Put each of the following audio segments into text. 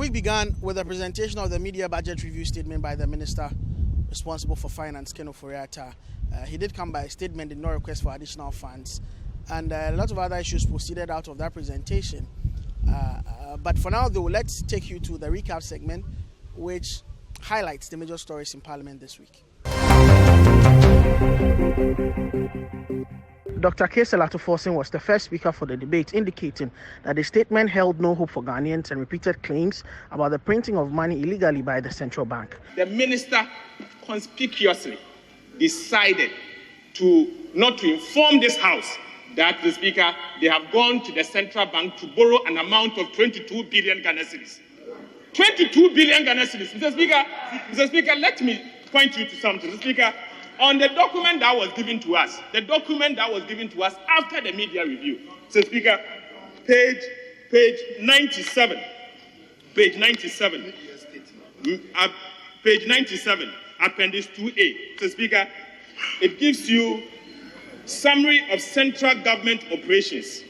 week began with a presentation of the media budget review statement by the minister responsible for finance, Ken Ofori-Atta. He did come by a statement, did not request for additional funds, and a lot of other issues proceeded out of that presentation. But for now, though, let's take you to the recap segment, which highlights the major stories in Parliament this week. Dr. Kesel Atuforsen was the first speaker for the debate, indicating that the statement held no hope for Ghanaians and repeated claims about the printing of money illegally by the central bank. The minister conspicuously decided not to inform this House that the Speaker, they have gone to the central bank to borrow an amount of 22 billion Ghana cedis. 22 billion Ghana cedis. Mr. Speaker, let me point you to something. Mr. Speaker, on the document that was given to us, after the media review, Mr. Speaker, page 97, page 97, Appendix 2A, Mr. Speaker, it gives you summary of central government operations,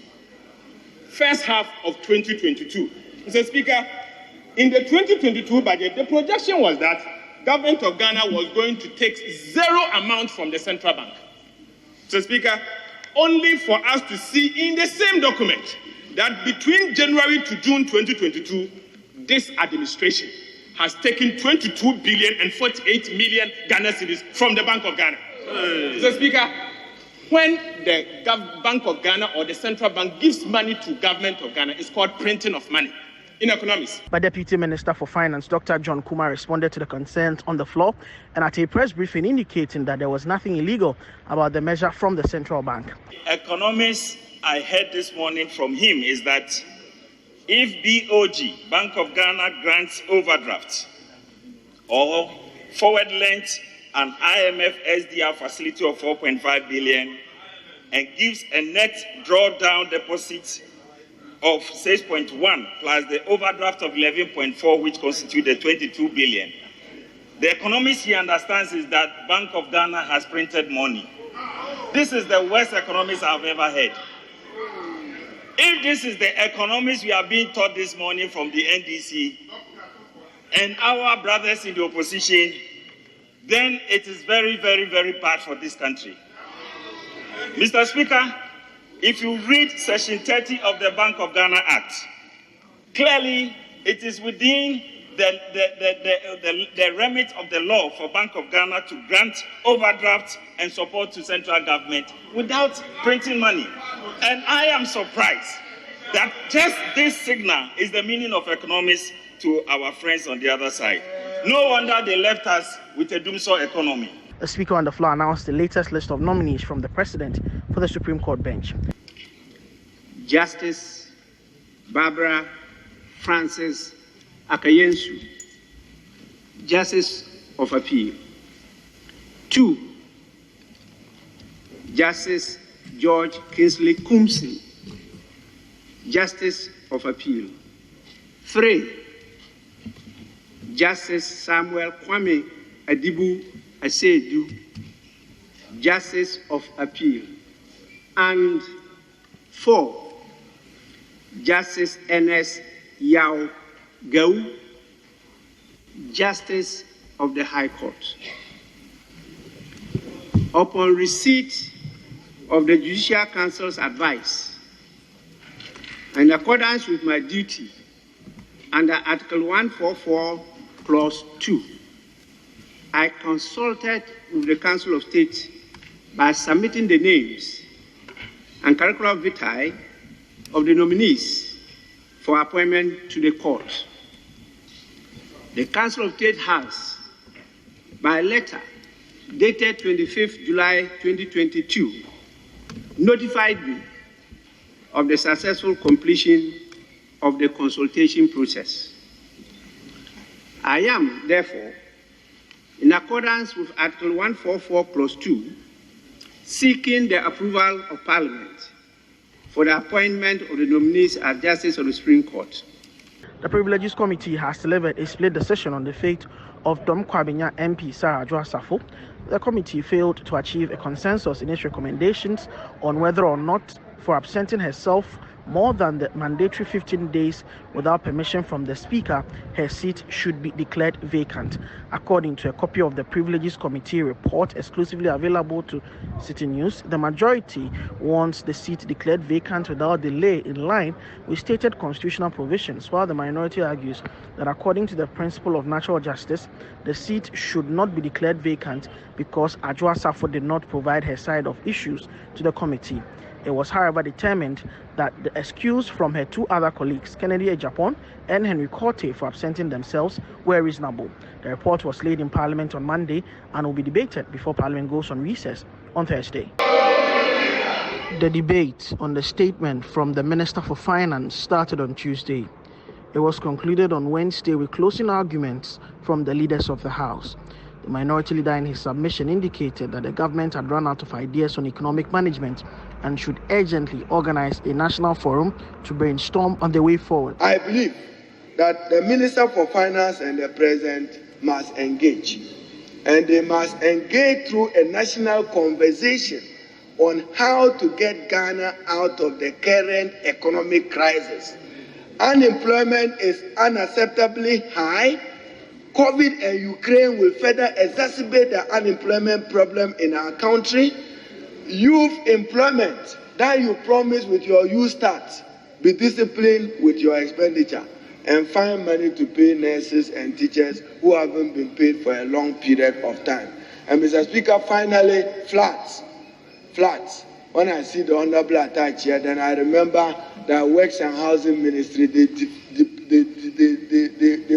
first half of 2022. Mr. Speaker, in the 2022 budget, the projection was that Government of Ghana was going to take zero amount from the central bank. Mr. Speaker, only for us to see in the same document that between January to June 2022, this administration has taken 22 billion and 48 million Ghana cedis from the Bank of Ghana. Mr. Speaker, when the Bank of Ghana or the central bank gives money to Government of Ghana, it's called printing of money in economics. But Deputy Minister for Finance, Dr. John Kumar, responded to the concerns on the floor and at a press briefing indicating that there was nothing illegal about the measure from the central bank. Economists I heard this morning from him is that if BOG, Bank of Ghana, grants overdraft or forward lent an IMF SDR facility of 4.5 billion and gives a net drawdown deposit of 6.1 plus the overdraft of 11.4, which constitute the 22 billion. The economist he understands is that Bank of Ghana has printed money. This is the worst economist I've ever heard. If this is the economist we are being taught this morning from the NDC and our brothers in the opposition, then it is very, very, very bad for this country. Mr. Speaker, if you read Section 30 of the Bank of Ghana Act, clearly it is within the remit of the law for Bank of Ghana to grant overdraft and support to central government without printing money. And I am surprised that just this signal is the meaning of economics to our friends on the other side. No wonder they left us with a doomsday economy. The Speaker on the floor announced the latest list of nominees from the President for the Supreme Court bench. Justice Barbara Francis Akayensu, Justice of Appeal. 2. Justice George Kingsley Kumsin, Justice of Appeal. 3. Justice Samuel Kwame Adibu Asedu, Justice of Appeal. And 4. Justice N.S. Yao Gau, Justice of the High Court. Upon receipt of the Judicial Council's advice, in accordance with my duty under Article 144, Clause 2, I consulted with the Council of State by submitting the names and curricula vitae of the nominees for appointment to the court. The Council of State has, by letter dated 25th July 2022, notified me of the successful completion of the consultation process. I am, therefore, in accordance with Article 144, Clause 2, seeking the approval of Parliament for the appointment of the nominees as Justice of the Supreme Court. The Privileges Committee has delivered a split decision on the fate of Dom Kwabenya MP Sarah Adwoa-Safo. The committee failed to achieve a consensus in its recommendations on whether or not for absenting herself more than the mandatory 15 days without permission from the Speaker, her seat should be declared vacant. According to a copy of the Privileges Committee report exclusively available to City News, the majority wants the seat declared vacant without delay in line with stated constitutional provisions, while the minority argues that according to the principle of natural justice, the seat should not be declared vacant because Adwoa Safo did not provide her side of issues to the committee. It was, however, determined that the excuse from her two other colleagues, Kennedy Ejapon and Henry Korte, for absenting themselves were reasonable. The report was laid in Parliament on Monday and will be debated before Parliament goes on recess on Thursday. The debate on the statement from the Minister for Finance started on Tuesday. It was concluded on Wednesday with closing arguments from the leaders of the House. The minority leader in his submission indicated that the government had run out of ideas on economic management and should urgently organize a national forum to brainstorm on the way forward. I believe that the Minister for Finance and the President must engage. And they must engage through a national conversation on how to get Ghana out of the current economic crisis. Unemployment is unacceptably high. COVID and Ukraine will further exacerbate the unemployment problem in our country. Youth employment that you promised with your youth start, be disciplined with your expenditure and find money to pay nurses and teachers who haven't been paid for a long period of time. And Mr. Speaker, finally, flats. When I see the honorable attached here, then I remember that Works and Housing Ministry, they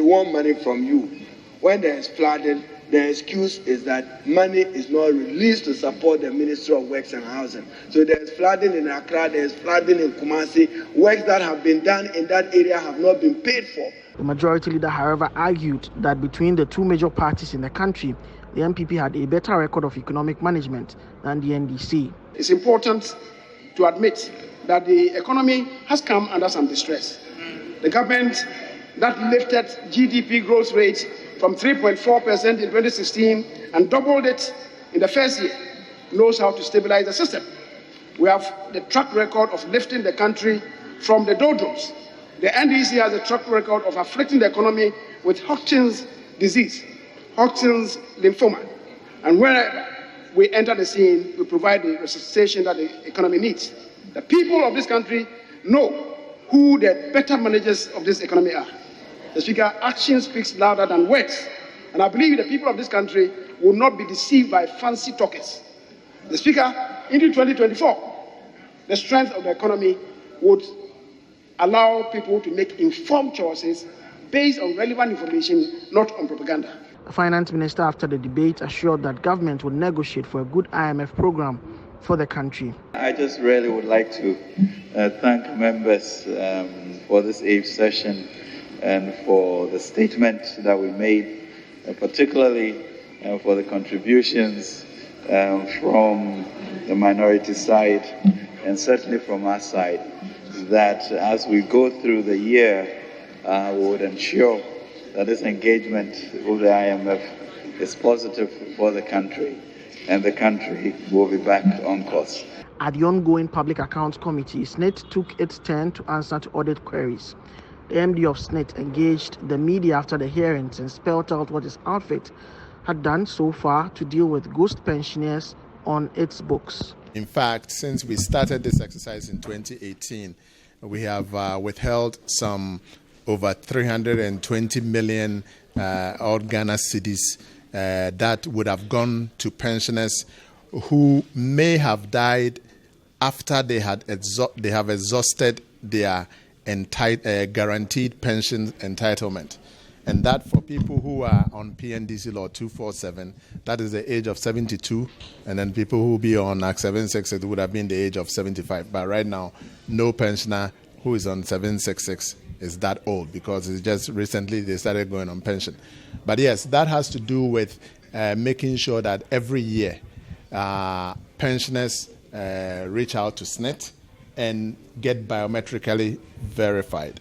want money from you. When there is flooding, the excuse is that money is not released to support the Ministry of Works and Housing. So there is flooding in Accra, there is flooding in Kumasi. Works that have been done in that area have not been paid for. The majority leader, however, argued that between the two major parties in the country, the MPP had a better record of economic management than the NDC. It's important to admit that the economy has come under some distress. The government that lifted GDP growth rate from 3.4% in 2016 and doubled it in the first year knows how to stabilize the system. We have the track record of lifting the country from the doldrums. The NDC has a track record of afflicting the economy with Hodgkin's disease, Hodgkin's lymphoma. And whenever we enter the scene, we provide the resuscitation that the economy needs. The people of this country know who the better managers of this economy are. The Speaker, action speaks louder than words. And I believe the people of this country will not be deceived by fancy talkers. The Speaker, into 2024, the strength of the economy would allow people to make informed choices based on relevant information, not on propaganda. The Finance Minister, after the debate, assured that government would negotiate for a good IMF program for the country. I just really would like to thank members for this 8th session and for the statement that we made, particularly for the contributions from the minority side and certainly from our side, that as we go through the year, we would ensure that this engagement with the IMF is positive for the country, and the country will be back on course. At the ongoing Public Accounts Committee, SNIT took its turn to answer to audit queries. The MD of SNIT engaged the media after the hearings and spelled out what his outfit had done so far to deal with ghost pensioners on its books. In fact, since we started this exercise in 2018, we have withheld some over 320 million odd Ghana cedis that would have gone to pensioners who may have died after they have exhausted their guaranteed pension entitlement. And that for people who are on PNDC Law 247, that is the age of 72, and then people who be on Act 766 would have been the age of 75. But right now, no pensioner who is on 766 is that old, because it's just recently they started going on pension. But yes, that has to do with making sure that every year pensioners reach out to SNIT and get biometrically verified.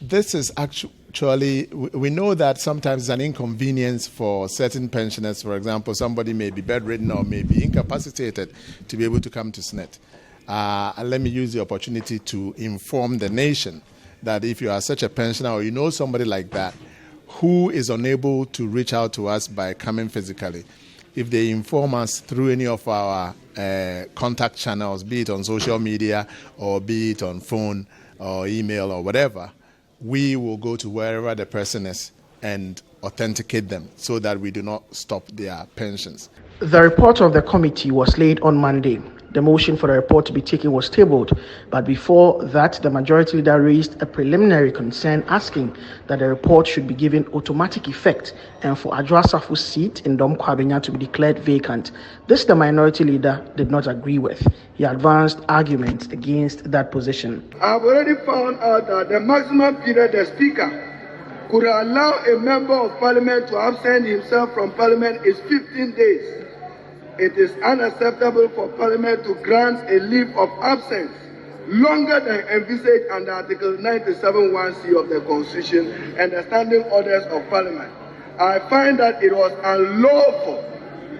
This is actually, we know that sometimes it's an inconvenience for certain pensioners. For example, somebody may be bedridden or may be incapacitated to be able to come to SNIT. let me use the opportunity to inform the nation that if you are such a pensioner or you know somebody like that who is unable to reach out to us by coming physically, if they inform us through any of our contact channels, be it on social media or be it on phone or email or whatever, we will go to wherever the person is and authenticate them so that we do not stop their pensions. The report of the committee was laid on Monday. The motion for the report to be taken was tabled, but before that, the majority leader raised a preliminary concern asking that the report should be given automatic effect and for Adwoa Safo's seat in Dom Kwabenya to be declared vacant. This the minority leader did not agree with. He advanced arguments against that position. I've already found out that the maximum period the Speaker could allow a member of Parliament to absent himself from Parliament is 15 days. It is unacceptable for Parliament to grant a leave of absence longer than envisaged under Article 97(1)(c) of the Constitution and the Standing Orders of Parliament. I find that it was unlawful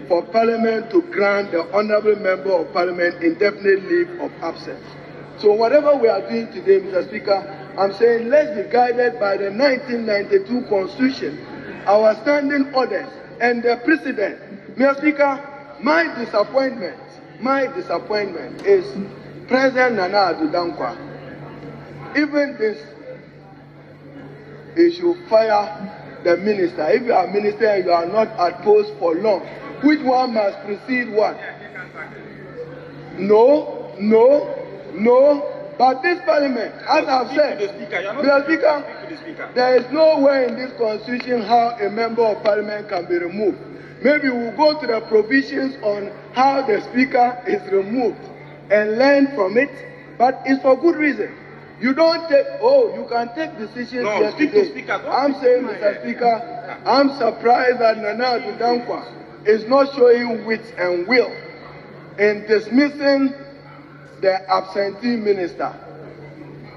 for Parliament to grant the Honourable Member of Parliament indefinite leave of absence. So whatever we are doing today, Mr. Speaker, I'm saying let's be guided by the 1992 Constitution, our standing orders, and the precedent. Mr. Speaker, my disappointment is President Nana Addo Dankwa. Even this, he should fire the minister. If you are a minister and you are not at post for long, which one must precede what? No. But this Parliament, as I've said, Mr. Speaker, there is no way in this Constitution how a member of Parliament can be removed. Maybe we'll go to the provisions on how the Speaker is removed and learn from it, but it's for good reason. You don't take, you can take decisions yesterday. I'm saying, Mr. Speaker, I'm surprised that Nana Addo Dankwa is not showing wit and will in dismissing the absentee minister.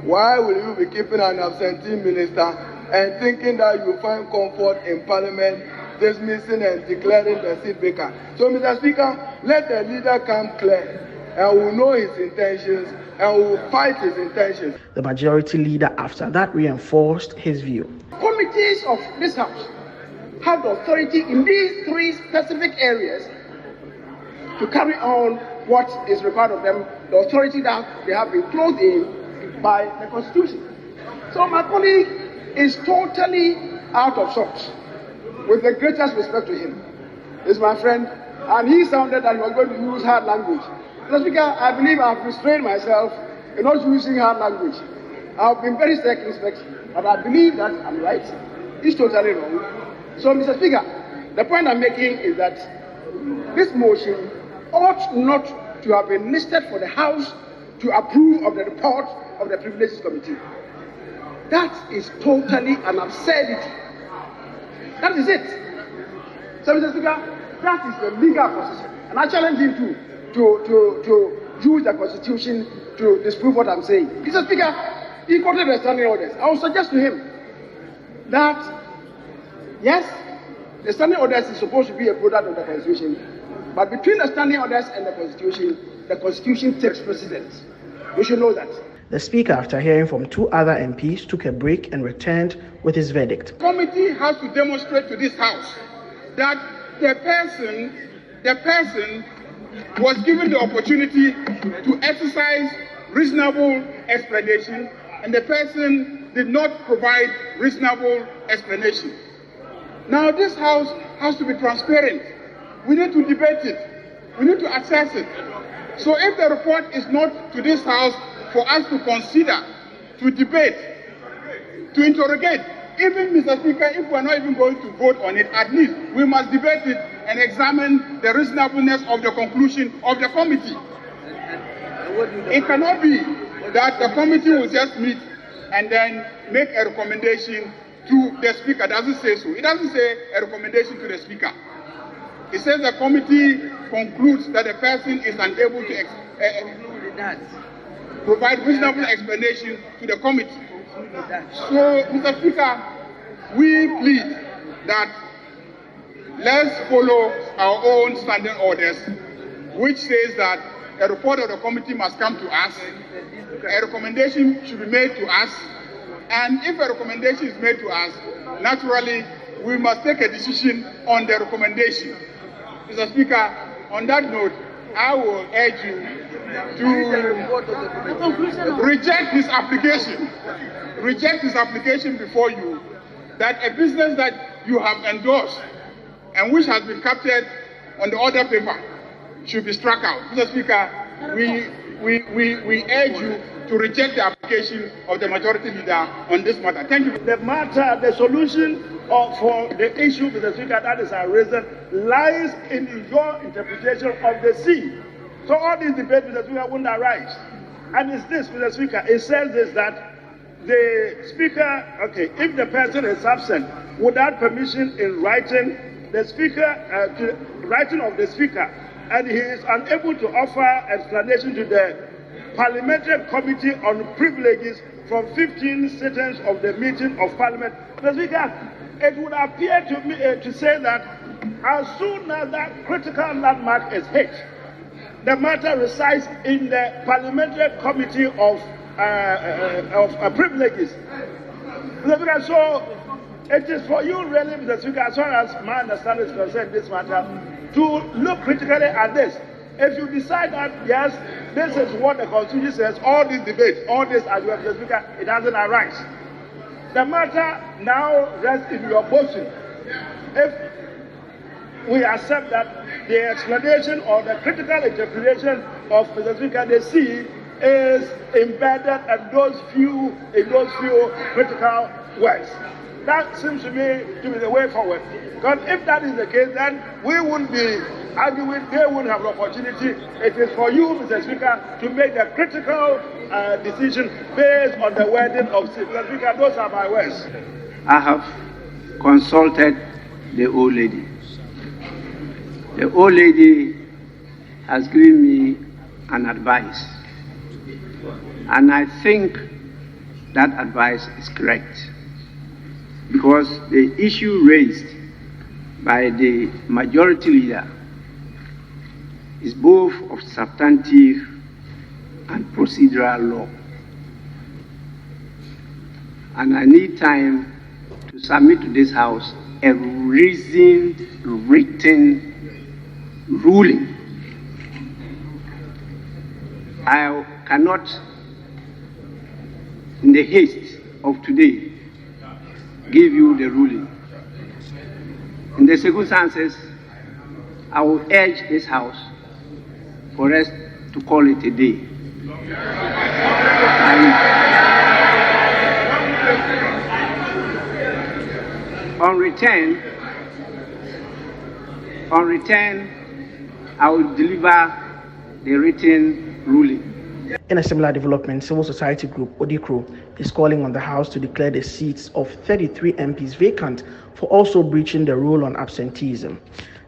Why will you be keeping an absentee minister and thinking that you find comfort in Parliament dismissing and declaring the seat vacant? So, Mr. Speaker, let the leader come clear and we'll know his intentions and we'll fight his intentions. The majority leader after that reinforced his view. Committees of this House have the authority in these three specific areas to carry on what is required of them, the authority that they have been clothed in by the Constitution. So my colleague is totally out of sorts, with the greatest respect to him. He's my friend, and he sounded that he was going to use hard language. Mr. Speaker, I believe I've restrained myself in not using hard language. I've been very circumspect, but I believe that I'm right. He's totally wrong. So, Mr. Speaker, the point I'm making is that this motion ought not to have been listed for the House to approve of the report of the Privileges Committee. That is totally an absurdity. That is it. So, Mr. Speaker, that is the legal position. And I challenge him to use the Constitution to disprove what I'm saying. Mr. Speaker, he quoted the standing orders. I will suggest to him that, yes, the standing orders is supposed to be a product of the Constitution. But between the standing orders and the Constitution takes precedence. We should know that. The Speaker, after hearing from two other MPs, took a break and returned with his verdict. The committee has to demonstrate to this House that the person was given the opportunity to exercise reasonable explanation, and the person did not provide reasonable explanation. Now, this House has to be transparent. We need to debate it. We need to assess it. So if the report is not to this House for us to consider, to debate, to interrogate, even, Mr. Speaker, if we're not even going to vote on it, at least we must debate it and examine the reasonableness of the conclusion of the committee. It cannot be that the committee will just meet and then make a recommendation to the Speaker. It doesn't say so. It doesn't say a recommendation to the Speaker. It says the committee concludes that the person is unable to provide reasonable explanation to the committee. So, Mr. Speaker, we plead that let's follow our own standing orders, which says that a report of the committee must come to us, a recommendation should be made to us, and if a recommendation is made to us, naturally, we must take a decision on the recommendation. Mr. Speaker, on that note, I will urge you to reject his application before you, that a business that you have endorsed and which has been captured on the order paper should be struck out. Mr. Speaker, we urge you to reject the application of the majority leader on this matter. Thank you. The solution for the issue, Mr. Speaker, that is arisen lies in your interpretation of the sea. So all these debates, Mr. Speaker, wouldn't arise. And it's this, Mr. Speaker, it says this, that the Speaker, if the person is absent without permission in writing, the Speaker, writing of the Speaker, and he is unable to offer explanation to the Parliamentary Committee on Privileges from 15 sittings of the meeting of Parliament. Mr. Speaker, it would appear to me to say that as soon as that critical landmark is hit, the matter resides in the Parliamentary Committee of Privileges. Mr. Speaker, so it is for you really, Mr. Speaker, as far as my understanding is concerned, this matter, to look critically at this. If you decide that, yes, this is what the Constitution says, all these debates, all this argument, Mr. Speaker, it doesn't arise. The matter now rests in your motion. If we accept that the explanation or the critical interpretation of Mr. Speaker, the C is embedded in those few critical words. That seems to me to be the way forward. Because if that is the case, then we wouldn't be arguing, they wouldn't have the opportunity. It is for you, Mr. Speaker, to make the critical decision based on the wording of C. Mr. Speaker, those are my words. I have consulted the old lady. The old lady has given me an advice. And I think that advice is correct. Because the issue raised by the majority leader is both of substantive and procedural law. And I need time to submit to this House a reasoned written ruling. I cannot, in the haste of today, give you the ruling. In the circumstances, I will urge this House for us to call it a day. And on return, I will deliver the written ruling. In a similar development, civil society group Odikro is calling on the House to declare the seats of 33 MPs vacant for also breaching the rule on absenteeism.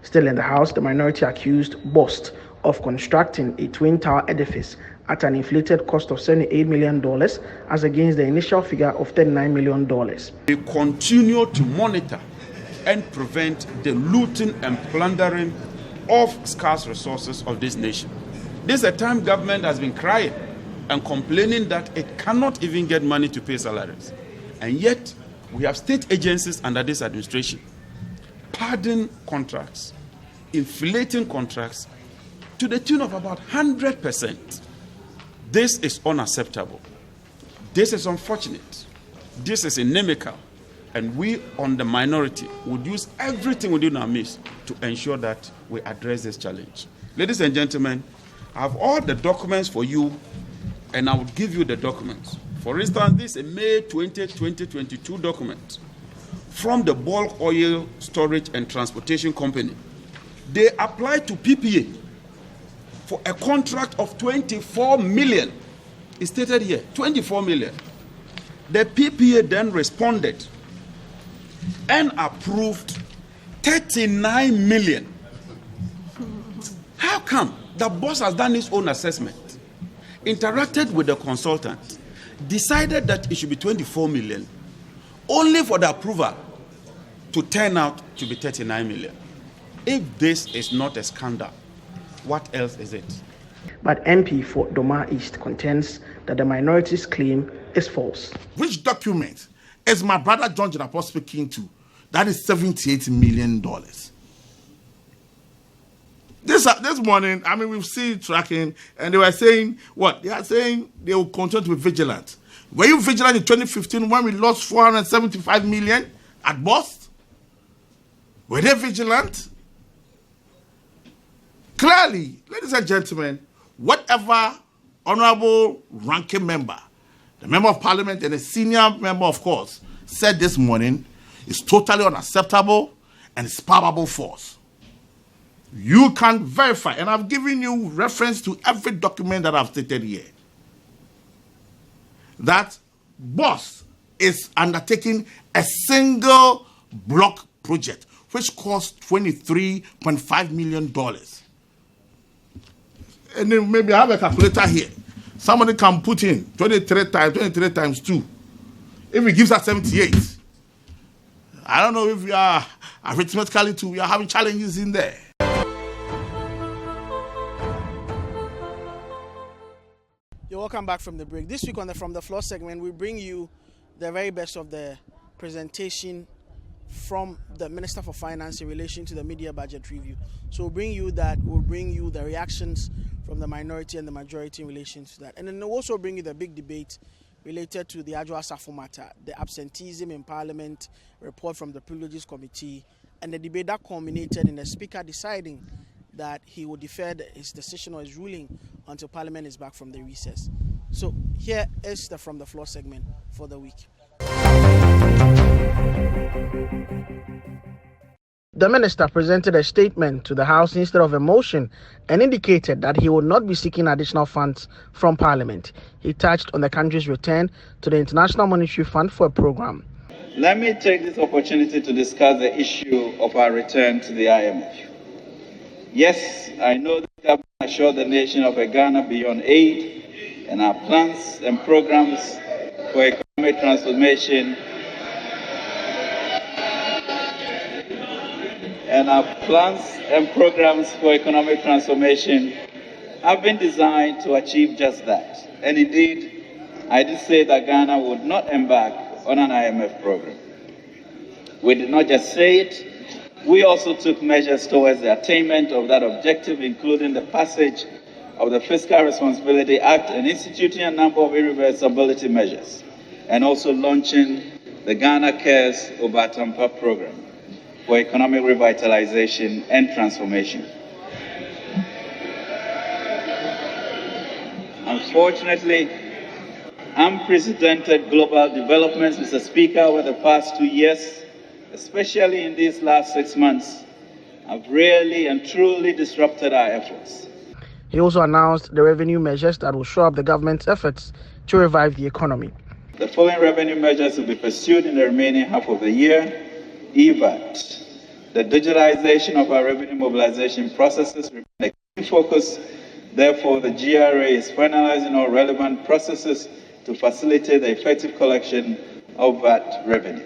Still in the House, the minority accused BOST of constructing a twin-tower edifice at an inflated cost of $78 million as against the initial figure of $39 million. We continue to monitor and prevent the looting and plundering of scarce resources of this nation. This is a time government has been crying and complaining that it cannot even get money to pay salaries. And yet, we have state agencies under this administration padding contracts, inflating contracts to the tune of about 100%. This is unacceptable. This is unfortunate. This is inimical. And we, on the minority, would use everything within our means to ensure that we address this challenge. Ladies and gentlemen, I have all the documents for you, and I will give you the documents. For instance, this is a May 20, 2022 document from the Bulk Oil Storage and Transportation Company. They applied to PPA for a contract of $24 million. It's stated here, $24 million. The PPA then responded and approved $39 million. How come? The boss has done his own assessment, interacted with the consultant, decided that it should be $24 million, only for the approval to turn out to be $39 million. If this is not a scandal, what else is it? But MP for Doma East contends that the minority's claim is false. Which document is my brother John Jinapo speaking to? That is $78 million. This morning, we've seen tracking, and they were saying what? They are saying they will continue to be vigilant. Were you vigilant in 2015 when we lost $475 million at Bost? Were they vigilant? Clearly, ladies and gentlemen, whatever honorable ranking member, the member of parliament and the senior member, of course, said this morning is totally unacceptable and it's palpable false. You can verify, and I've given you reference to every document that I've stated here, that Boss is undertaking a single block project which cost $23.5 million. And then maybe I have a calculator here. Somebody can put in 23 times 2. If it gives us 78. I don't know if we are arithmetically too, we are having challenges in there. You're welcome back from the break. This week on the From the Floor segment, we bring you the very best of the presentation from the Minister for Finance in relation to the media budget review. So we'll bring you that. We'll bring you the reactions from the minority and the majority in relation to that. And then we'll also bring you the big debate related to the Adwoa Safo matter, the absenteeism in Parliament, report from the Privileges Committee, and the debate that culminated in the Speaker deciding that he will defer his decision or his ruling until Parliament is back from the recess. So here is the From the Floor segment for the week. The minister presented a statement to the House instead of a motion and indicated that he would not be seeking additional funds from Parliament. He touched on the country's return to the International Monetary Fund for a program. Let me take this opportunity to discuss the issue of our return to the IMF. Yes, I know the government assured the nation of a Ghana beyond aid, and our plans and programs for economic transformation have been designed to achieve just that. And indeed, I did say that Ghana would not embark on an IMF program. We did not just say it, we also took measures towards the attainment of that objective, including the passage of the Fiscal Responsibility Act and instituting a number of irreversibility measures, and also launching the Ghana Cares Obatampa program for economic revitalization and transformation. Unfortunately, unprecedented global developments, Mr. Speaker, over the past 2 years, especially in these last 6 months, have really and truly disrupted our efforts. He also announced the revenue measures that will show up the government's efforts to revive the economy. The following revenue measures will be pursued in the remaining half of the year. EVAT, the digitalization of our revenue mobilization processes remains a key focus. Therefore, the GRA is finalizing all relevant processes to facilitate the effective collection of VAT revenue.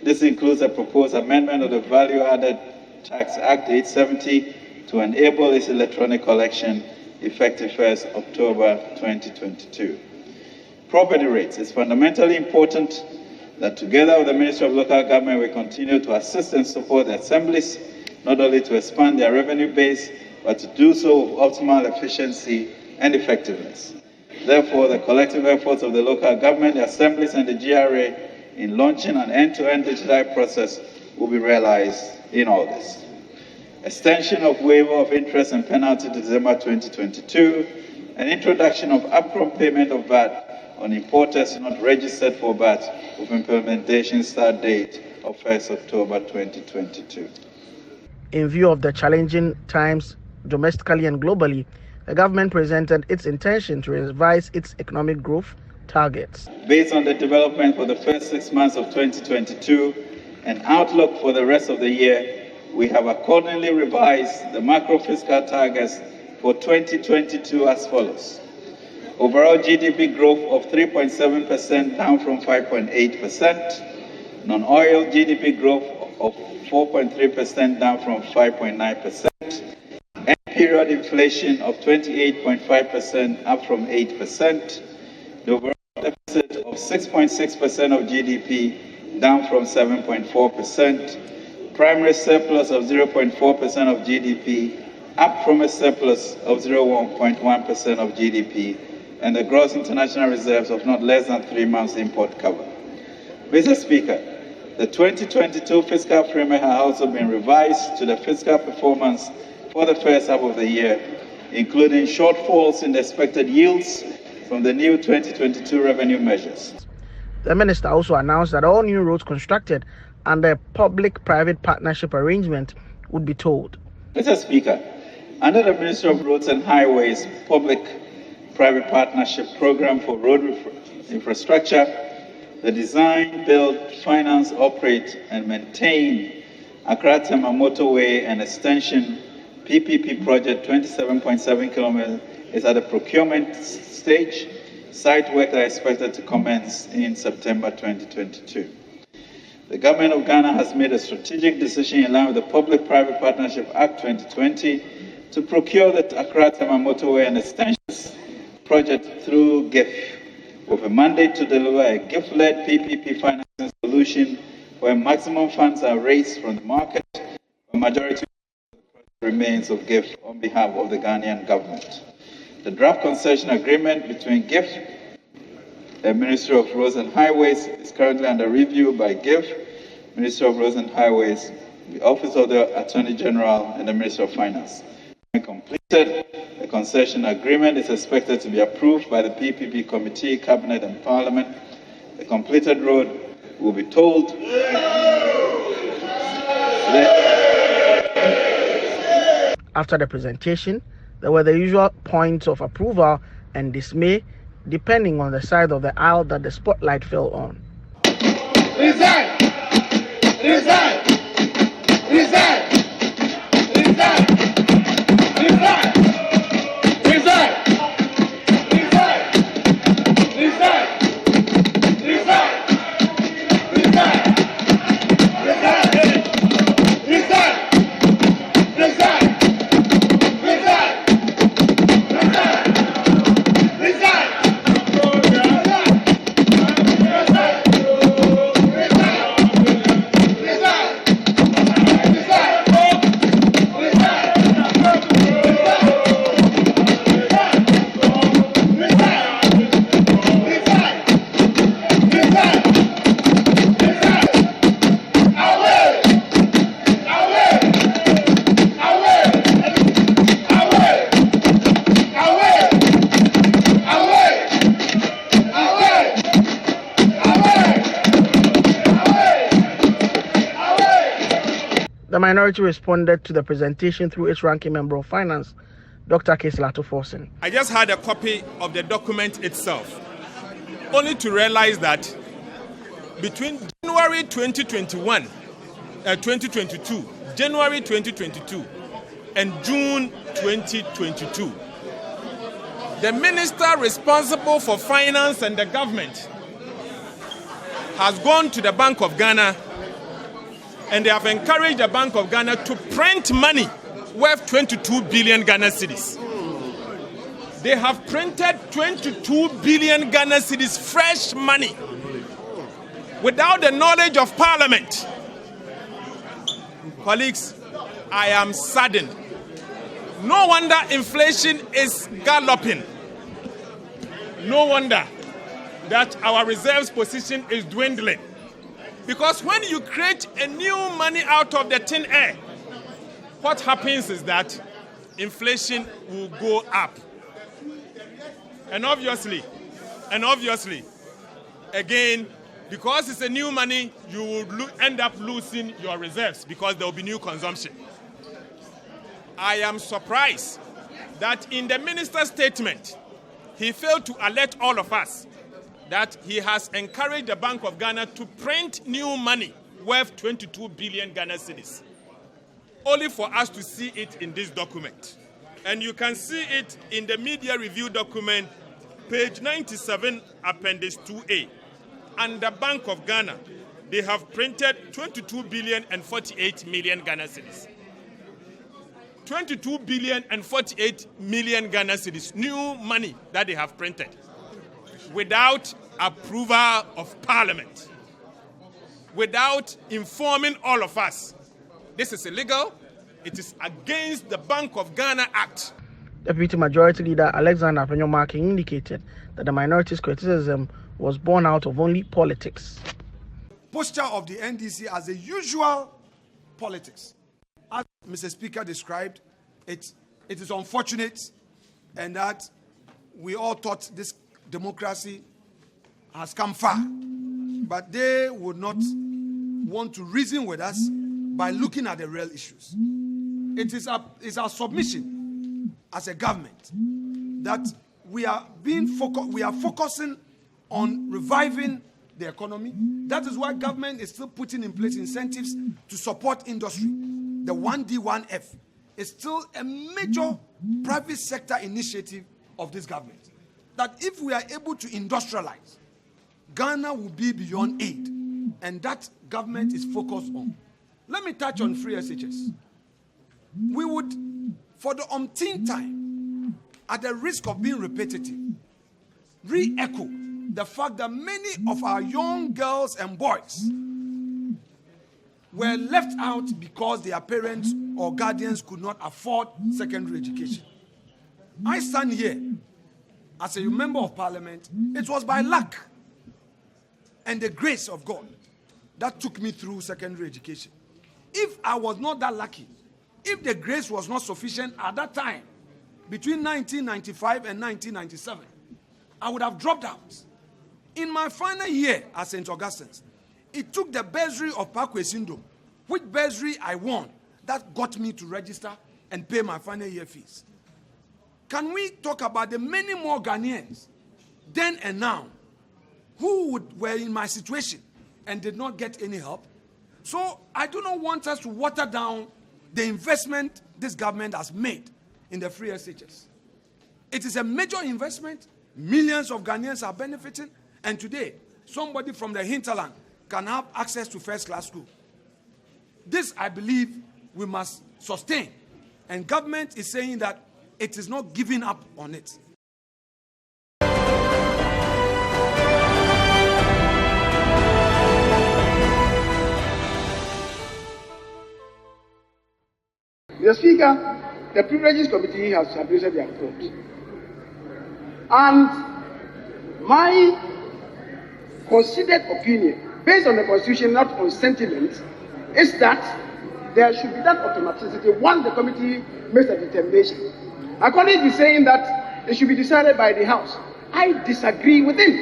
This includes a proposed amendment of the Value Added Tax Act 870 to enable its electronic collection effective 1st October 2022. Property rates. It's fundamentally important that together with the Ministry of Local Government, we continue to assist and support the assemblies, not only to expand their revenue base, but to do so with optimal efficiency and effectiveness. Therefore, the collective efforts of the local government, the assemblies, and the GRA in launching an end-to-end digitized process will be realized in August. Extension of waiver of interest and penalty to December 2022, and introduction of upfront payment of VAT on importers not registered for VAT with implementation start date of 1st October 2022. In view of the challenging times domestically and globally, the government presented its intention to revise its economic growth targets. Based on the development for the first 6 months of 2022 and outlook for the rest of the year, we have accordingly revised the macro fiscal targets for 2022 as follows. Overall GDP growth of 3.7% down from 5.8%. Non-oil GDP growth of 4.3% down from 5.9%. And period inflation of 28.5%, up from 8%. The overall deficit of 6.6% of GDP, down from 7.4%. Primary surplus of 0.4% of GDP, up from a surplus of 0.1% of GDP, and the gross international reserves of not less than 3 months import cover. Mr. Speaker, the 2022 fiscal framework has also been revised to the fiscal performance for the first half of the year, including shortfalls in the expected yields from the new 2022 revenue measures. The minister also announced that all new roads constructed under a public-private partnership arrangement would be tolled. Mr. Speaker, under the Ministry of Roads and Highways Public-Private Partnership Program for Road Infrastructure, the design, build, finance, operate, and maintain Accra-Tema Motorway and Extension PPP project 27.7 kilometers is at the procurement stage. Site work are expected to commence in September 2022. The Government of Ghana has made a strategic decision in line with the Public-Private Partnership Act 2020 to procure the Accra-Tema Motorway and Extensions project through GIF, with a mandate to deliver a GIF-led PPP financing solution where maximum funds are raised from the market, a majority remains of GIF on behalf of the Ghanaian government. The draft concession agreement between GIF, the Ministry of Roads and Highways, is currently under review by GIF, Ministry of Roads and Highways, the Office of the Attorney General, and the Ministry of Finance. When completed, the concession agreement is expected to be approved by the PPP Committee, Cabinet, and Parliament. The completed road will be tolled. After the presentation, there were the usual points of approval and dismay, depending on the side of the aisle that the spotlight fell on. Resign! Resign! Resign! Resign! Resign! Resign! Resign! Resign! Resign! Resign! Resign! Resign! The minority responded to the presentation through its ranking member of finance, Dr. Keselato Forsen. I just had a copy of the document itself, only to realize that between January 2022, January 2022, and June 2022, the minister responsible for finance and the government has gone to the Bank of Ghana and they have encouraged the Bank of Ghana to print money worth 22 billion Ghana cedis. They have printed 22 billion Ghana cedis fresh money without the knowledge of Parliament. Colleagues, I am saddened. No wonder inflation is galloping. No wonder that our reserves position is dwindling. Because when you create a new money out of the thin air, what happens is that inflation will go up. And obviously, again, because it's a new money, you will end up losing your reserves because there will be new consumption. I am surprised that in the minister's statement, he failed to alert all of us that he has encouraged the Bank of Ghana to print new money worth 22 billion Ghana cedis, only for us to see it in this document. And you can see it in the media review document, page 97, Appendix 2A. And the Bank of Ghana, they have printed 22 billion and 48 million Ghana cedis. 22 billion and 48 million Ghana cedis, new money that they have printed, without approval of Parliament, without informing all of us. This is illegal. It is against the Bank of Ghana Act. Deputy Majority Leader Alexander Penyomaki indicated that the minority's criticism was born out of only politics. Posture of the NDC as the usual politics. As Mr. Speaker described, it is unfortunate, and that we all thought this democracy has come far. But they would not want to reason with us by looking at the real issues. It's our submission as a government that we are focusing on reviving the economy. That is why government is still putting in place incentives to support industry. The 1D, 1F is still a major private sector initiative of this government. That if we are able to industrialize, Ghana will be beyond aid, and that government is focused on. Let me touch on free SHS. We would, for the umpteenth time, at the risk of being repetitive, re-echo the fact that many of our young girls and boys were left out because their parents or guardians could not afford secondary education. I stand here as a member of Parliament. It was by luck and the grace of God that took me through secondary education. If I was not that lucky, if the grace was not sufficient at that time, between 1995 and 1997, I would have dropped out. In my final year at St. Augustine's, it took the bursary of Parkway Syndrome, which bursary I won, that got me to register and pay my final year fees. Can we talk about the many more Ghanaians, then and now, who were in my situation and did not get any help? So I do not want us to water down the investment this government has made in the free SHS. It is a major investment. Millions of Ghanaians are benefiting. And today, somebody from the hinterland can have access to first-class school. This, I believe, we must sustain. And government is saying that it is not giving up on it. Mr. Speaker, the Privileges Committee has submitted their report. And my considered opinion, based on the Constitution, not on sentiment, is that there should be that automaticity once the committee makes a determination. According to saying that it should be decided by the House, I disagree with him.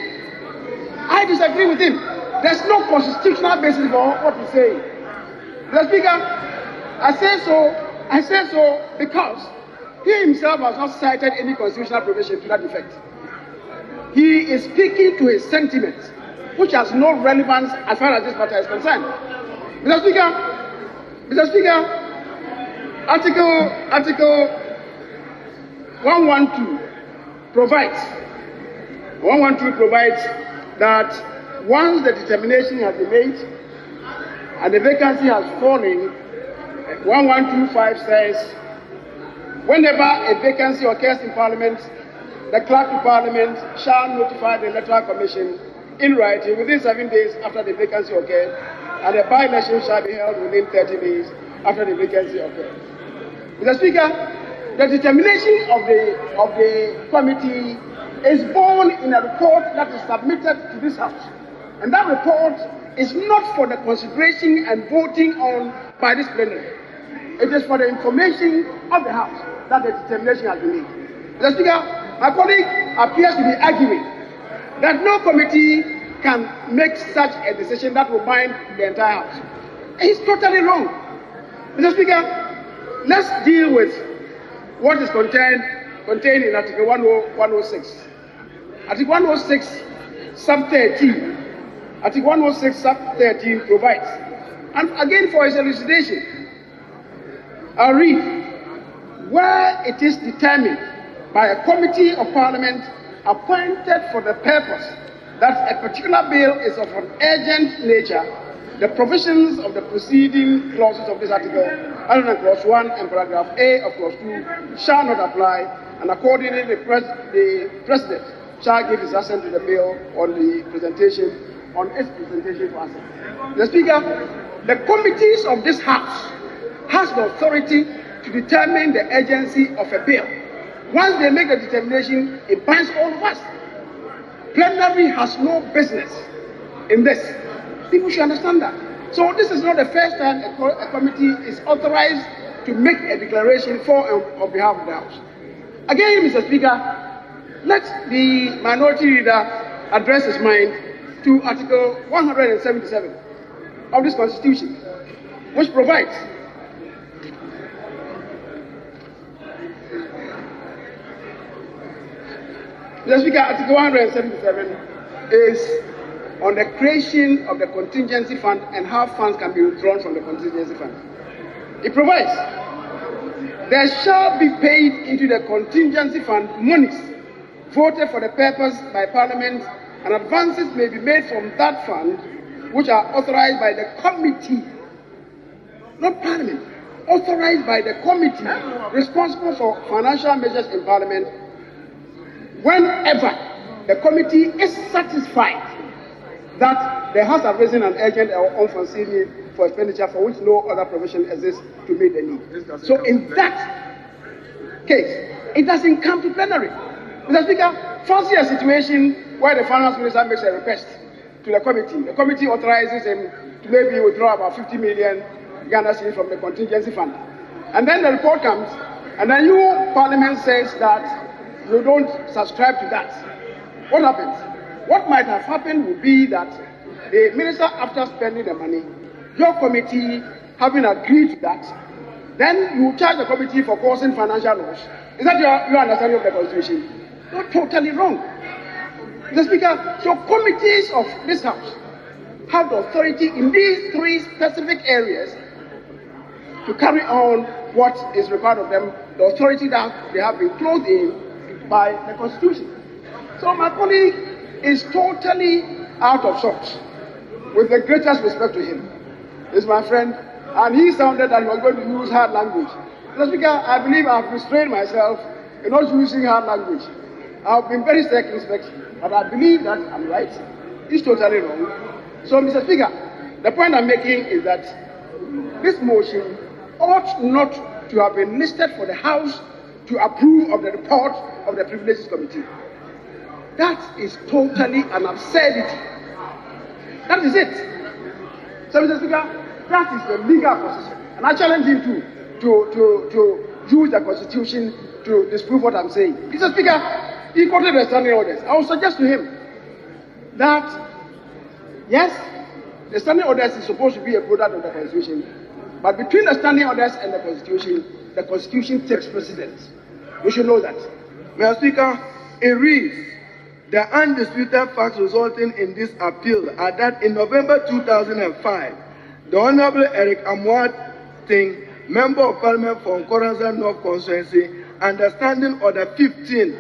I disagree with him. There's no constitutional basis for what he's saying. Mr. Speaker, I say so because he himself has not cited any constitutional provision to that effect. He is speaking to his sentiments, which has no relevance as far as this matter is concerned. Mr. Speaker, Article 112 provides that once the determination has been made and the vacancy has fallen, 1125 says, whenever a vacancy occurs in Parliament, the Clerk of Parliament shall notify the Electoral Commission in writing within 7 days after the vacancy occurred, and a by-election shall be held within 30 days after the vacancy occurred. Mr. Speaker, the determination of the committee is born in a report that is submitted to this House. And that report is not for the consideration and voting on by this plenary. It is for the information of the House that the determination has been made. Mr. Speaker, my colleague appears to be arguing that no committee can make such a decision that will bind the entire House. He's totally wrong. Mr. Speaker, let's deal with what is contained in Article 106. Article 106, sub 13. Article 106, sub 13 provides, and again for his elucidation, I'll read, where it is determined by a committee of Parliament appointed for the purpose that a particular bill is of an urgent nature, the provisions of the preceding clauses of this article, other than clause 1 and paragraph A of clause 2, shall not apply, and accordingly the President shall give his assent to the bill on its presentation for assent. Mr. Speaker, the committees of this House has the authority to determine the urgency of a bill. Once they make a determination, it binds all of us. Plenary has no business in this. People should understand that. So this is not the first time a committee is authorized to make a declaration on behalf of the House. Again, Mr. Speaker, let the minority leader address his mind to Article 177 of this Constitution, which provides Mr. Speaker, Article 177 is on the creation of the contingency fund and how funds can be withdrawn from the contingency fund. It provides there shall be paid into the contingency fund monies voted for the purpose by Parliament, and advances may be made from that fund which are authorized by the committee, not Parliament, authorized by the committee responsible for financial measures in Parliament, whenever the committee is satisfied that there has arisen an urgent or unforeseen need for expenditure for which no other provision exists to meet the need. So in that case, it doesn't come to plenary. Mr. Speaker, fancy a situation where the finance minister makes a request to the committee. The committee authorizes him to maybe withdraw about 50 million Ghana cedis from the contingency fund. And then the report comes, and then you, Parliament, says that you don't subscribe to that. What happens? What might have happened would be that the minister, after spending the money, your committee having agreed to that, then you charge the committee for causing financial loss. Is that your understanding of the Constitution? You're totally wrong. Mr. Speaker, so committees of this House have the authority in these three specific areas to carry on what is required of them, the authority that they have been clothed in by the Constitution. So my colleague is totally out of sorts, with the greatest respect to him. He's my friend, and he sounded that he was going to use hard language. Mr. Speaker, I believe I've restrained myself in not using hard language. I've been very circumspect, but I believe that I'm right. He's totally wrong. So, Mr. Speaker, the point I'm making is that this motion ought not to have been listed for the House to approve of the report of the Privileges Committee. That is totally an absurdity. That is it. So, Mr. Speaker, that is the legal position. And I challenge him to use the Constitution to disprove what I'm saying. Mr. Speaker, he quoted the standing orders. I will suggest to him that, yes, the standing orders is supposed to be a product of the Constitution, but between the standing orders and the Constitution takes precedence. We should know that. Mr. Speaker, it reads, the undisputed facts resulting in this appeal are that in November 2005, the Honorable Eric Amoating, Member of Parliament for Nkoranza North Constituency, understanding Order 15,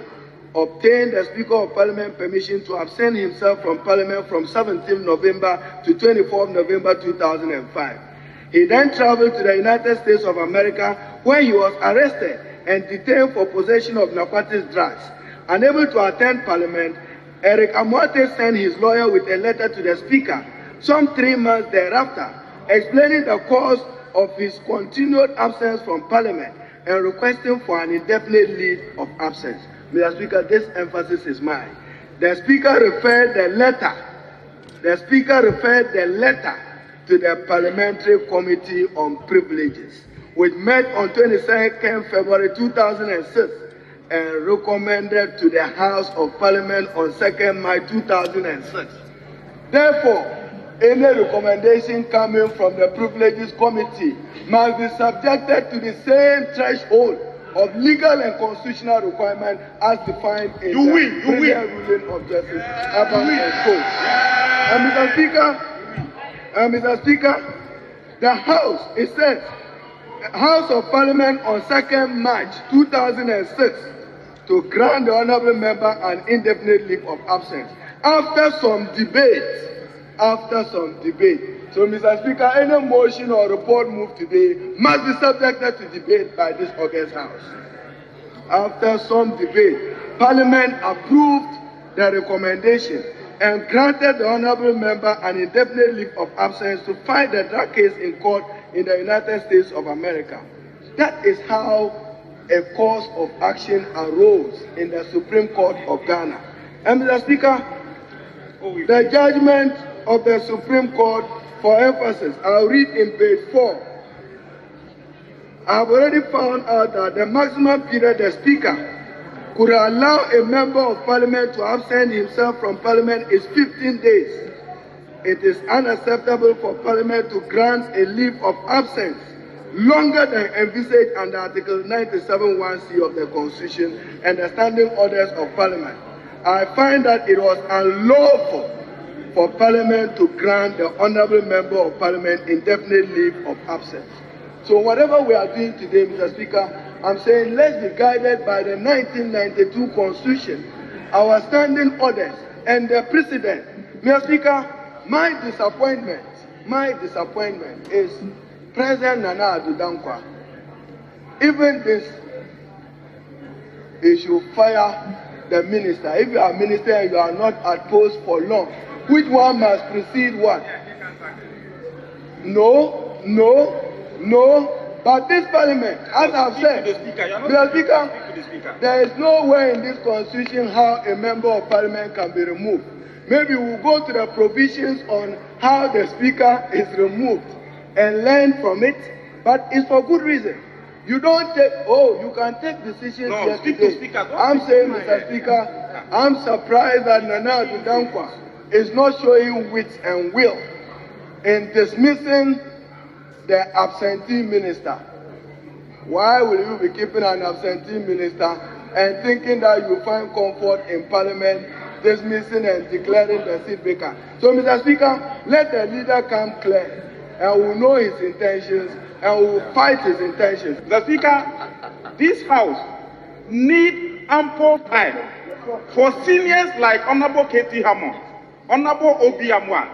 obtained the Speaker of Parliament permission to absent himself from Parliament from 17 November to 24 November 2005. He then traveled to the United States of America, where he was arrested and detained for possession of narcotics drugs. Unable to attend Parliament, Eric Amoate sent his lawyer with a letter to the Speaker some 3 months thereafter, explaining the cause of his continued absence from Parliament and requesting for an indefinite leave of absence. Mr. Speaker, this emphasis is mine. The Speaker referred the letter to the Parliamentary Committee on Privileges, which met on 22nd February 2006 and recommended to the House of Parliament on 2nd March 2006. Therefore, any recommendation coming from the Privileges Committee must be subjected to the same threshold of legal and constitutional requirement as defined in the ruling of Justice Evans and Co. And Mr. Speaker, the House, it says, House of Parliament on 2nd March 2006 to grant the honourable member an indefinite leave of absence. After some debate, So, Mr. Speaker, any motion or report moved today must be subjected to debate by this August House. After some debate, Parliament approved the recommendation and granted the honourable member an indefinite leave of absence to file the drug case in court in the United States of America. That is how a course of action arose in the Supreme Court of Ghana. And Mr. Speaker, the judgment of the Supreme Court, for emphasis, I'll read in page 4. I have already found out that the maximum period the Speaker could allow a member of Parliament to absent himself from Parliament is 15 days. It is unacceptable for Parliament to grant a leave of absence longer than envisaged under Article 97(1)(c) of the Constitution and the Standing Orders of Parliament. I find that it was unlawful for Parliament to grant the honourable member of Parliament indefinite leave of absence. So whatever we are doing today, Mr. Speaker, I'm saying let's be guided by the 1992 Constitution, our standing orders, and the precedent. Mr. Speaker, my disappointment is President Nana Addo Dankwa. Even this, he should fire the minister. If you are minister and you are not at post for long, which one must precede what? No. But this Parliament, as I've said, Mr. Speaker, there is no way in this Constitution how a member of Parliament can be removed. Maybe we'll go to the provisions on how the Speaker is removed and learn from it, but it's for good reason. You don't take, you can take decisions yesterday. I'm saying, Mr. Speaker, I'm surprised that Nana Addo Dankwa is not showing wit and will in dismissing the absentee minister. Why will you be keeping an absentee minister and thinking that you find comfort in Parliament dismissing and declaring the seat vacant? So, Mr. Speaker, let the leader come clear and we'll know his intentions and we'll fight his intentions. Mr. Speaker, this House needs ample time for seniors like Honourable Katie Hammond, Honourable Obi Amwa,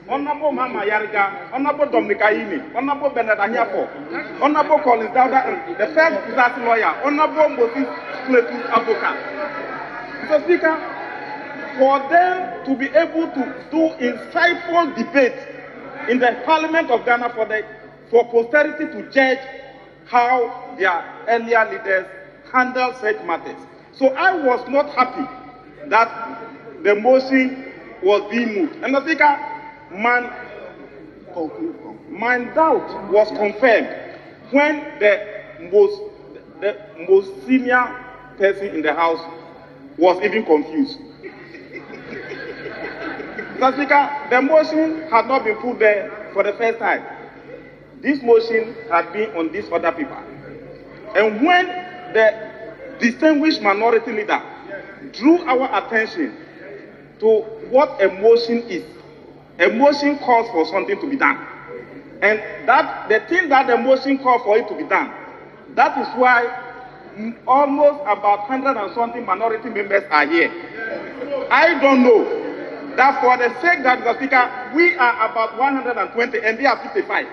Honourable Mama Yarga, Honourable Dominic Aimi, Honourable Bernard Anyafo, Honourable Collins Dowda, the first disaster lawyer, Honourable Moses Cletus advocate. Mr. Speaker, for them to be able to do insightful debate in the Parliament of Ghana for posterity to judge how their earlier leaders handled such matters. So I was not happy that the motion was being moved. And the Speaker, my doubt was confirmed when the most senior person in the House was even confused. Mr. Speaker, the motion had not been put there for the first time. This motion had been on this other paper. And when the distinguished minority leader drew our attention to what a motion is, a motion calls for something to be done. And that the thing that the motion calls for it to be done, that is why almost about 100 and something minority members are here. I don't know that for the sake that, Mr. Speaker, we are about 120 and they are 55.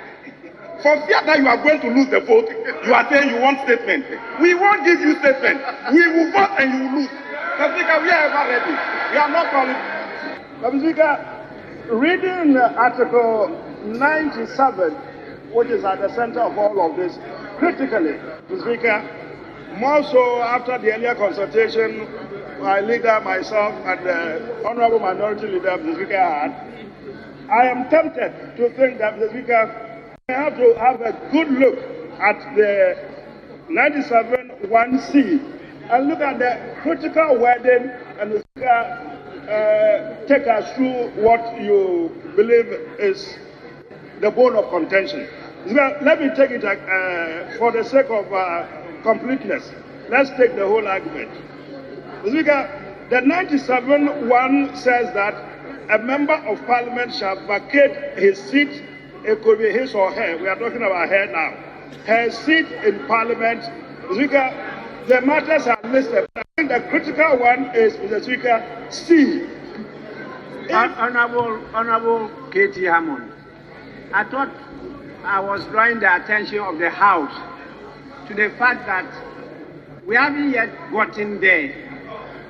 For fear that you are going to lose the vote, you are saying you want statement. We won't give you statement. We will vote and you will lose. Mr. Speaker, we are ever ready. We are not calling. Mr. Speaker, reading Article 97, which is at the center of all of this, critically, Mr. Speaker, more so after the earlier consultation my leader, myself, and the Honourable Minority Leader, Mr. Speaker, had, I am tempted to think that, Mr. Speaker, we have to have a good look at the 97(1)(c) and look at the critical wording and, Mr. Speaker, take us through what you believe is the bone of contention. Let me take it for the sake of completeness. Let's take the whole argument. Speaker, the 97(1) says that a member of Parliament shall vacate his seat. It could be his or her. We are talking about her now. Her seat in Parliament. Speaker, the matters are listed. I think the critical one is, Mr. Speaker, C. Honourable Katie Hammond. I thought I was drawing the attention of the House to the fact that we haven't yet gotten there.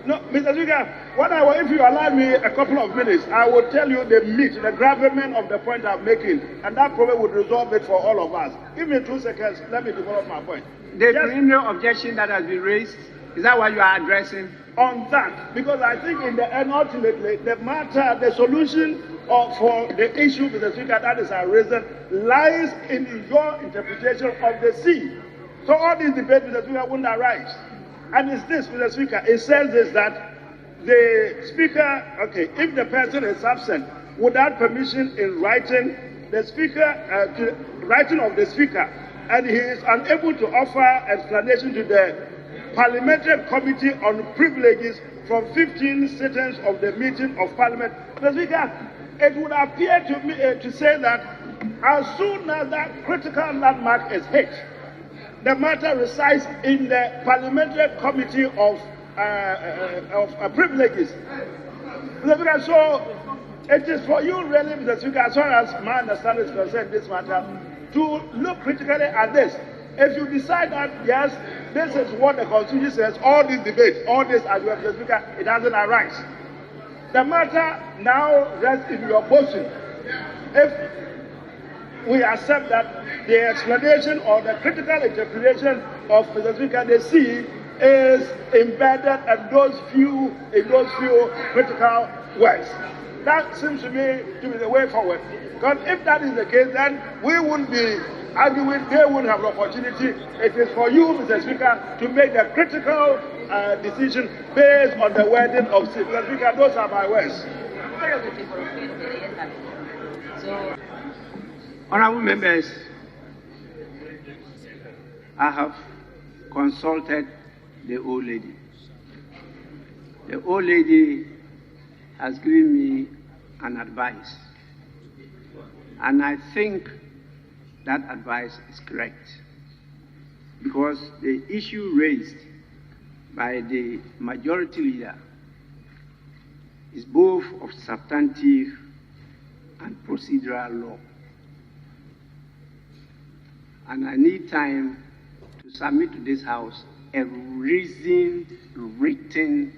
No, Mr. Speaker, if you allow me a couple of minutes, I will tell you the meat, the gravamen of the point I'm making, and that probably would resolve it for all of us. Give me 2 seconds, let me develop my point. The preliminary objection that has been raised, is that what you are addressing? On that, because I think in the end, ultimately, the matter, the solution for the issue, Mr. Speaker, that is arisen, lies in your interpretation of the C. So all these debates, Mr. Speaker, wouldn't arise. And it's this, Mr. Speaker, it says this, that the Speaker, okay, if the person is absent without permission in writing, the Speaker, writing of the Speaker, and he is unable to offer explanation to the Parliamentary Committee on Privileges from 15 sittings of the meeting of Parliament. Mr. Speaker, it would appear to me to say that as soon as that critical landmark is hit, the matter resides in the Parliamentary Committee of Privileges. Mr. Speaker, so it is for you really, Mr. Speaker, as far as my understanding is concerned, this matter, to look critically at this. If you decide that, yes, this is what the Constitution says, all these debates, all this, as you have, Mr. Speaker, it doesn't arise. The matter now rests in your motion. If we accept that the explanation or the critical interpretation of Mr. Speaker, the C, is embedded in those few critical words. That seems to me to be the way forward. Because if that is the case, then we wouldn't be arguing, they wouldn't have an opportunity. It is for you, Mr. Speaker, to make the critical decision based on the wording of C. Mr. Speaker, those are my words. Honourable members, I have consulted the old lady. The old lady has given me an advice, and I think that advice is correct, because the issue raised by the majority leader is both of substantive and procedural law. And I need time to submit to this House a reasoned, written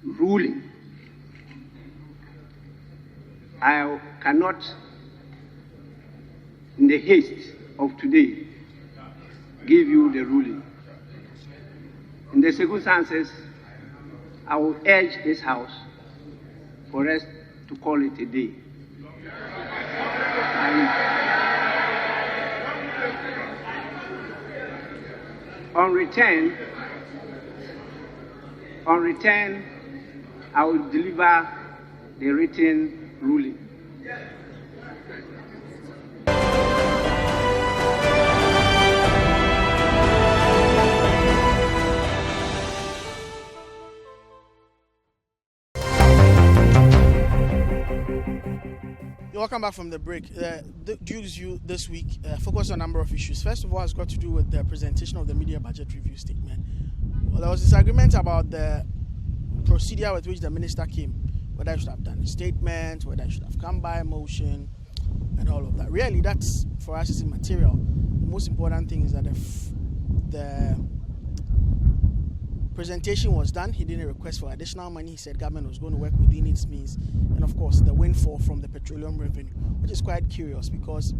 ruling. I cannot, in the haste of today, give you the ruling. In the circumstances, I will urge this House for us to call it a day. On return, I will deliver the written ruling. Welcome back from the break. The Duke's View this week focused on a number of issues. First of all, it's got to do with the presentation of the media budget review statement. Well, there was disagreement about the procedure with which the minister came, whether he should have done a statement, whether he should have come by a motion, and all of that. Really, that's, for us, is immaterial. The most important thing is that the presentation was done. He didn't request for additional money. He said government was going to work within its means. And of course, the windfall from the petroleum revenue, which is quite curious because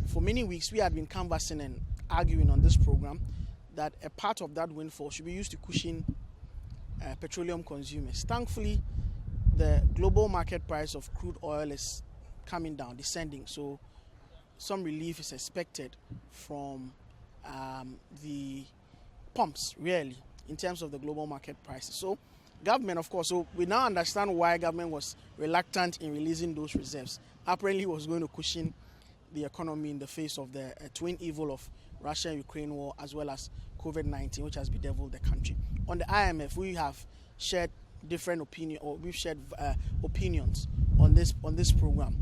for many weeks we had been canvassing and arguing on this program that a part of that windfall should be used to cushion petroleum consumers. Thankfully, the global market price of crude oil is coming down, descending. So some relief is expected from the pumps, really, in terms of the global market prices. So government, of course, so we now understand why government was reluctant in releasing those reserves. Apparently, it was going to cushion the economy in the face of the twin evil of Russia-Ukraine war as well as COVID-19, which has bedeviled the country. On the IMF, we have shared different opinion, or we've shared opinions on this program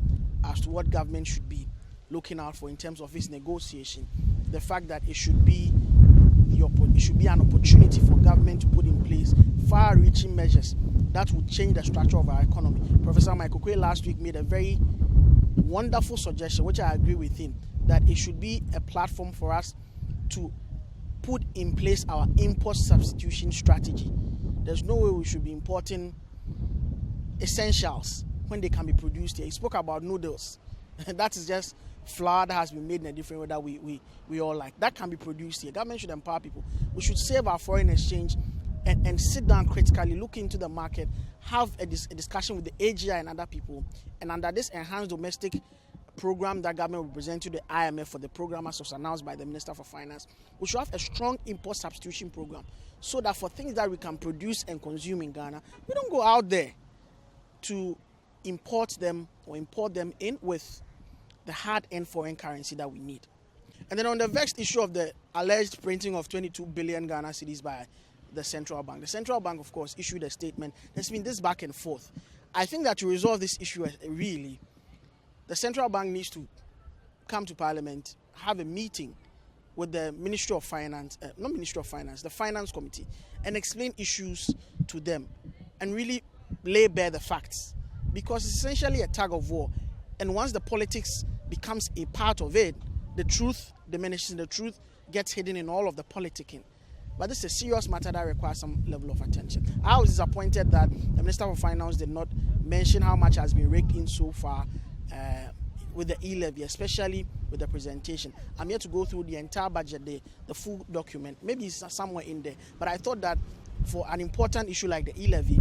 as to what government should be looking out for in terms of its negotiation. The fact that it should be an opportunity for government to put in place far-reaching measures that would change the structure of our economy. Professor Michael Quay last week made a very wonderful suggestion, which I agree with him, that it should be a platform for us to put in place our import substitution strategy. There's no way we should be importing essentials when they can be produced here. He spoke about noodles. That is just flour that has been made in a different way that we all like. That can be produced here. Government should empower people. We should save our foreign exchange and sit down critically, look into the market, have a discussion with the AGI and other people, and under this enhanced domestic program that government will present to the IMF for the program as was announced by the Minister for Finance, we should have a strong import substitution program so that for things that we can produce and consume in Ghana, we don't go out there to import them in with the hard-earned foreign currency that we need. And then on the vexed issue of the alleged printing of 22 billion Ghana cedis by the central bank. The central bank, of course, issued a statement. There's been this back and forth. I think that to resolve this issue, really, the central bank needs to come to Parliament, have a meeting with the Ministry of Finance, not Ministry of Finance, the Finance Committee, and explain issues to them and really lay bare the facts. Because it's essentially a tug of war. And once the politics becomes a part of it, the truth diminishes and the truth gets hidden in all of the politicking. But this is a serious matter that requires some level of attention. I was disappointed that the Minister for Finance did not mention how much has been raked in so far with the e-levy, especially with the presentation. I'm here to go through the entire budget, the full document. Maybe it's somewhere in there. But I thought that for an important issue like the e-levy,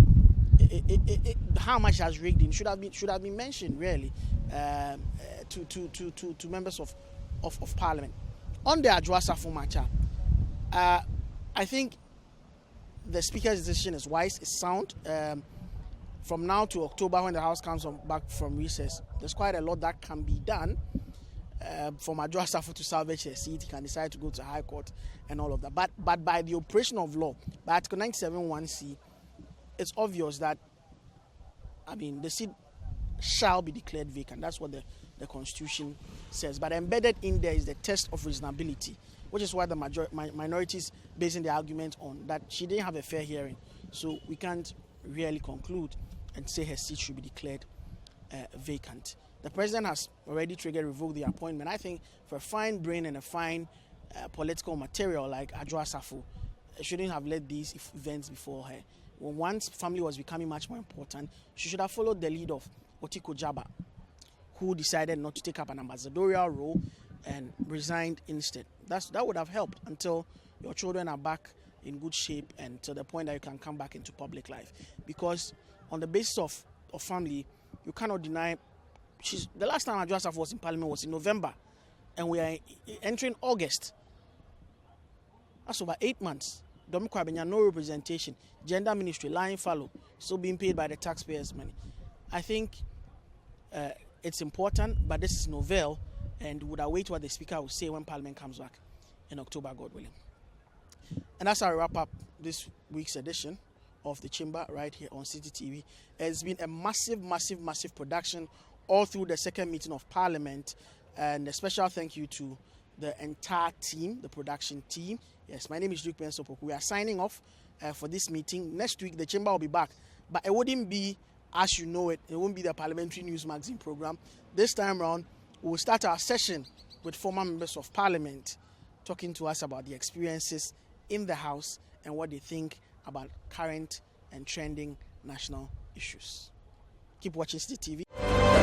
how much has raked in should have been mentioned really to members of Parliament. On the Adwoa Safo matter, I think the Speaker's decision is wise, it's sound. From now to October, when the House comes back from recess, there's quite a lot that can be done for Adwoa Safo to salvage her seat. He can decide to go to High Court and all of that. But by the operation of law, by Article 97(1)(c), it's obvious that, the seat shall be declared vacant. That's what the Constitution says. But embedded in there is the test of reasonability, which is why the minorities basing their argument on that she didn't have a fair hearing. So we can't really conclude and say her seat should be declared vacant. The president has already revoked the appointment. I think for a fine brain and a fine political material like Adwoa Safo, shouldn't have let these events before her. When one's family was becoming much more important, she should have followed the lead of Otiko Jaba, who decided not to take up an ambassadorial role and resigned instead. That would have helped until your children are back in good shape and to the point that you can come back into public life. Because on the basis of family, you cannot deny. The last time Adwoa Safo was in Parliament was in November, and we are entering August. That's over 8 months. No representation, gender ministry lying fallow, still being paid by the taxpayers' money. I think it's important, but this is novel, and would await what the Speaker will say when Parliament comes back in October, God willing. And that's how I wrap up this week's edition of The Chamber right here on City TV. It's been a massive production all through the second meeting of Parliament, and a special thank you to the entire team, the production team. Yes, my name is Luke Pensopok. We are signing off for this meeting. Next week, the Chamber will be back. But it wouldn't be as you know it. It won't be the Parliamentary News Magazine program. This time around, we'll start our session with former members of Parliament talking to us about the experiences in the House and what they think about current and trending national issues. Keep watching City TV.